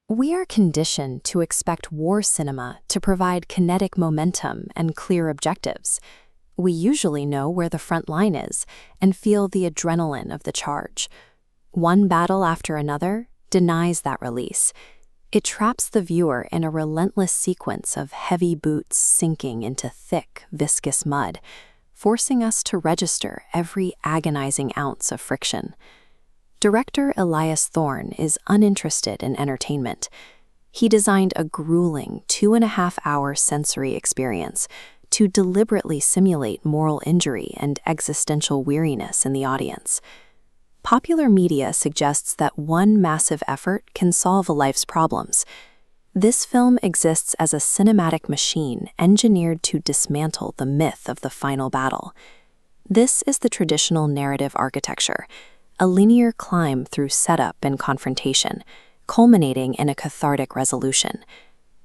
We are conditioned to expect war cinema to provide kinetic momentum and clear objectives. We usually know where the front line is and feel the adrenaline of the charge. One battle after another denies that release. It traps the viewer in a relentless sequence of heavy boots sinking into thick, viscous mud, forcing us to register every agonizing ounce of friction. Director Elias Thorne is uninterested in entertainment. He designed a grueling 2.5-hour sensory experience to deliberately simulate moral injury and existential weariness in the audience. Popular media suggests that one massive effort can solve a life's problems. This film exists as a cinematic machine engineered to dismantle the myth of the final battle. This is the traditional narrative architecture, a linear climb through setup and confrontation, culminating in a cathartic resolution.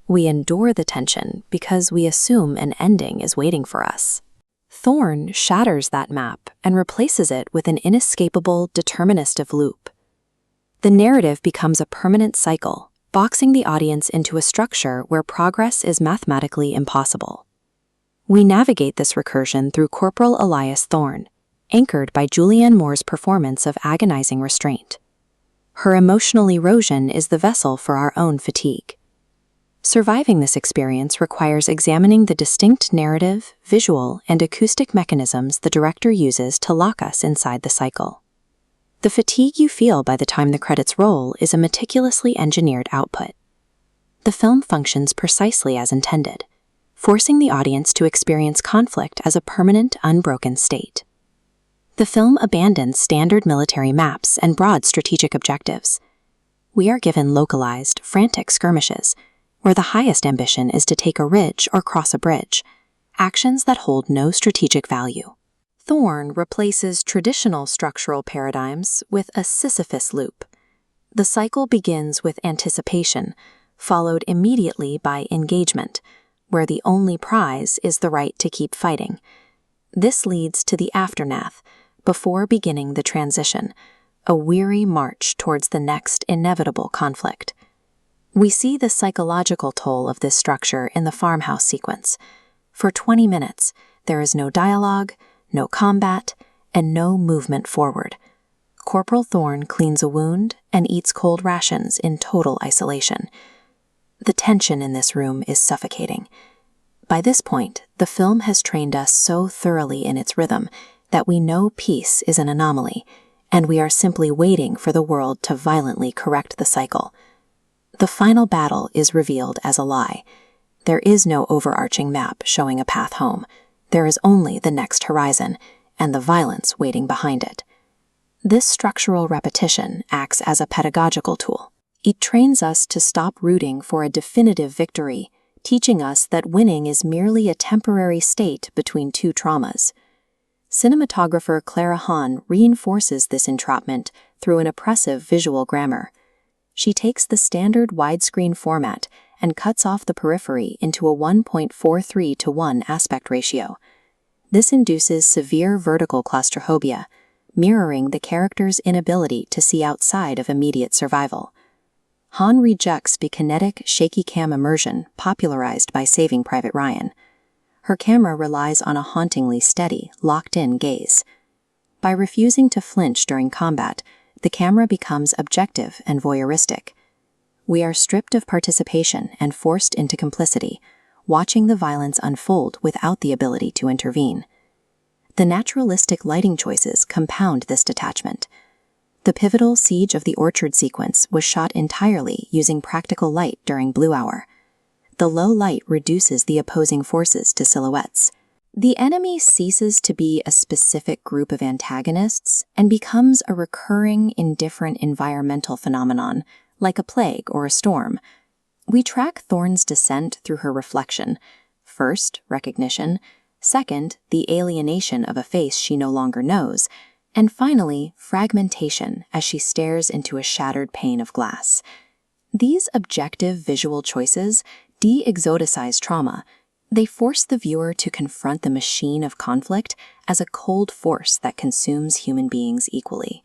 We endure the tension because we assume an ending is waiting for us. Thorne shatters that map and replaces it with an inescapable, deterministic loop. The narrative becomes a permanent cycle, boxing the audience into a structure where progress is mathematically impossible. We navigate this recursion through Corporal Elias Thorne, anchored by Julianne Moore's performance of agonizing restraint. Her emotional erosion is the vessel for our own fatigue. Surviving this experience requires examining the distinct narrative, visual, and acoustic mechanisms the director uses to lock us inside the cycle. The fatigue you feel by the time the credits roll is a meticulously engineered output. The film functions precisely as intended, forcing the audience to experience conflict as a permanent, unbroken state. The film abandons standard military maps and broad strategic objectives. We are given localized, frantic skirmishes, where the highest ambition is to take a ridge or cross a bridge, actions that hold no strategic value. Thorne replaces traditional structural paradigms with a Sisyphus loop. The cycle begins with anticipation, followed immediately by engagement, where the only prize is the right to keep fighting. This leads to the aftermath, before beginning the transition, a weary march towards the next inevitable conflict. We see the psychological toll of this structure in the farmhouse sequence. For 20 minutes, there is no dialogue, no combat, and no movement forward. Corporal Thorne cleans a wound and eats cold rations in total isolation. The tension in this room is suffocating. By this point, the film has trained us so thoroughly in its rhythm that we know peace is an anomaly, and we are simply waiting for the world to violently correct the cycle. The final battle is revealed as a lie. There is no overarching map showing a path home. There is only the next horizon, and the violence waiting behind it. This structural repetition acts as a pedagogical tool. It trains us to stop rooting for a definitive victory, teaching us that winning is merely a temporary state between two traumas. Cinematographer Clara Hahn reinforces this entrapment through an oppressive visual grammar. She takes the standard widescreen format and cuts off the periphery into a 1.43:1 aspect ratio. This induces severe vertical claustrophobia, mirroring the character's inability to see outside of immediate survival. Hahn rejects the kinetic, shaky cam immersion popularized by Saving Private Ryan. Her camera relies on a hauntingly steady, locked-in gaze. By refusing to flinch during combat, the camera becomes objective and voyeuristic. We are stripped of participation and forced into complicity, watching the violence unfold without the ability to intervene. The naturalistic lighting choices compound this detachment. The pivotal Siege of the Orchard sequence was shot entirely using practical light during blue hour. The low light reduces the opposing forces to silhouettes. The enemy ceases to be a specific group of antagonists and becomes a recurring, indifferent environmental phenomenon, like a plague or a storm. We track Thorne's descent through her reflection. First, recognition. Second, the alienation of a face she no longer knows. And finally, fragmentation as she stares into a shattered pane of glass. These objective visual choices de-exoticize trauma. They force the viewer to confront the machine of conflict as a cold force that consumes human beings equally.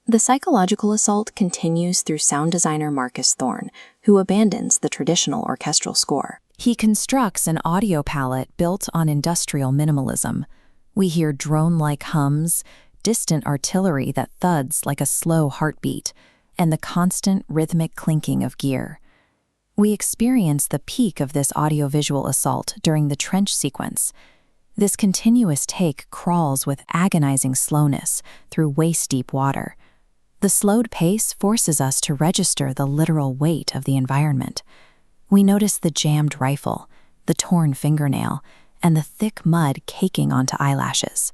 The psychological assault continues through sound designer Marcus Thorne, who abandons the traditional orchestral score. He constructs an audio palette built on industrial minimalism. We hear drone-like hums, distant artillery that thuds like a slow heartbeat, and the constant rhythmic clinking of gear. We experience the peak of this audiovisual assault during the trench sequence. This continuous take crawls with agonizing slowness through waist-deep water. The slowed pace forces us to register the literal weight of the environment. We notice the jammed rifle, the torn fingernail, and the thick mud caking onto eyelashes.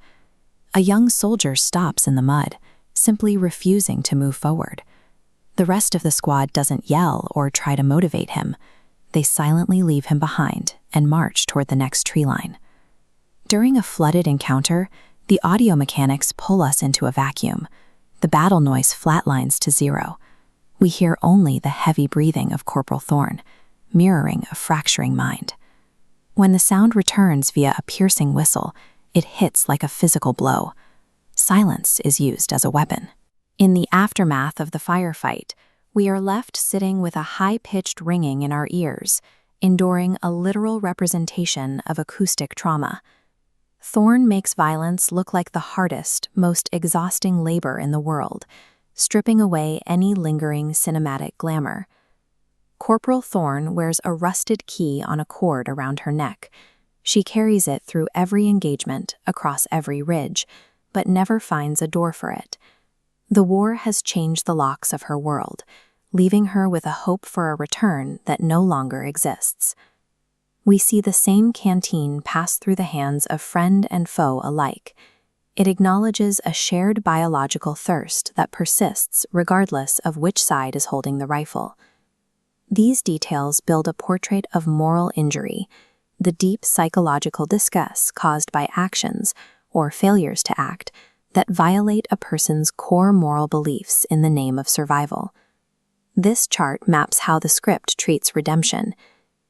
A young soldier stops in the mud, simply refusing to move forward. The rest of the squad doesn't yell or try to motivate him. They silently leave him behind and march toward the next tree line. During a flooded encounter, the audio mechanics pull us into a vacuum. The battle noise flatlines to zero. We hear only the heavy breathing of Corporal Thorne, mirroring a fracturing mind. When the sound returns via a piercing whistle, it hits like a physical blow. Silence is used as a weapon. In the aftermath of the firefight, we are left sitting with a high-pitched ringing in our ears, enduring a literal representation of acoustic trauma. Thorne makes violence look like the hardest, most exhausting labor in the world, stripping away any lingering cinematic glamour. Corporal Thorne wears a rusted key on a cord around her neck. She carries it through every engagement, across every ridge, but never finds a door for it. The war has changed the locks of her world, leaving her with a hope for a return that no longer exists. We see the same canteen pass through the hands of friend and foe alike. It acknowledges a shared biological thirst that persists regardless of which side is holding the rifle. These details build a portrait of moral injury, the deep psychological disgust caused by actions, or failures to act, that violate a person's core moral beliefs in the name of survival. This chart maps how the script treats redemption.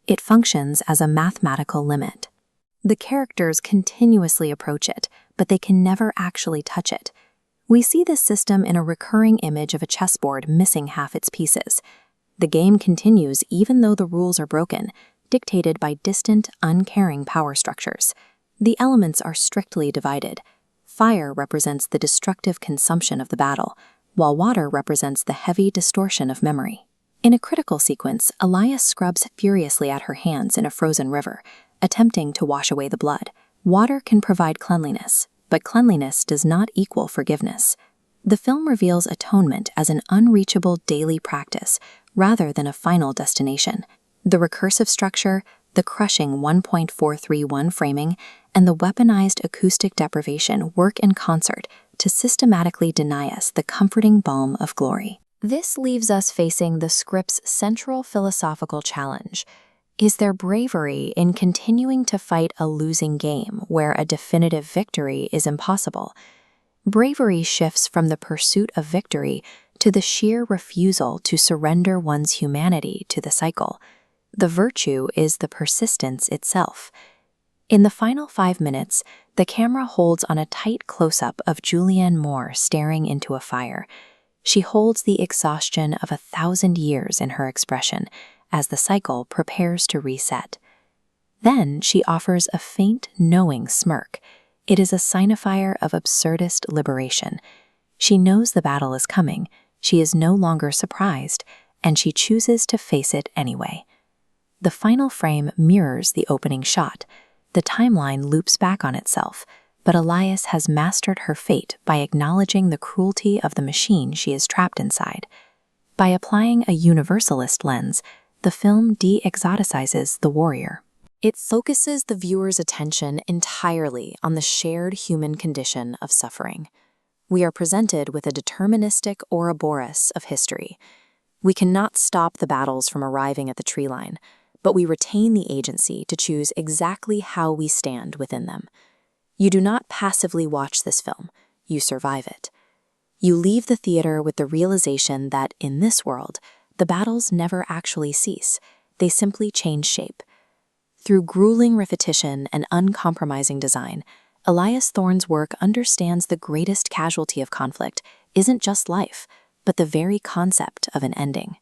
It functions as a mathematical limit. The characters continuously approach it, but they can never actually touch it. We see this system in a recurring image of a chessboard missing half its pieces. The game continues even though the rules are broken, dictated by distant, uncaring power structures. The elements are strictly divided. Fire represents the destructive consumption of the battle, while water represents the heavy distortion of memory. In a critical sequence, Elias scrubs furiously at her hands in a frozen river, attempting to wash away the blood. Water can provide cleanliness, but cleanliness does not equal forgiveness. The film reveals atonement as an unreachable daily practice rather than a final destination. The recursive structure, the crushing 1.431 framing, and the weaponized acoustic deprivation work in concert to systematically deny us the comforting balm of glory. This leaves us facing the script's central philosophical challenge. Is there bravery in continuing to fight a losing game where a definitive victory is impossible? Bravery shifts from the pursuit of victory to the sheer refusal to surrender one's humanity to the cycle. The virtue is the persistence itself. In the final 5 minutes, the camera holds on a tight close-up of Julianne Moore staring into a fire. She holds the exhaustion of 1,000 years in her expression as the cycle prepares to reset. Then she offers a faint, knowing smirk. It is a signifier of absurdist liberation. She knows the battle is coming, she is no longer surprised, and she chooses to face it anyway. The final frame mirrors the opening shot. The timeline loops back on itself, but Elias has mastered her fate by acknowledging the cruelty of the machine she is trapped inside. By applying a universalist lens, the film de-exoticizes the warrior. It focuses the viewer's attention entirely on the shared human condition of suffering. We are presented with a deterministic Ouroboros of history. We cannot stop the battles from arriving at the tree line, but we retain the agency to choose exactly how we stand within them. You do not passively watch this film, you survive it. You leave the theater with the realization that, in this world, the battles never actually cease, they simply change shape. Through grueling repetition and uncompromising design, Elias Thorne's work understands the greatest casualty of conflict isn't just life, but the very concept of an ending.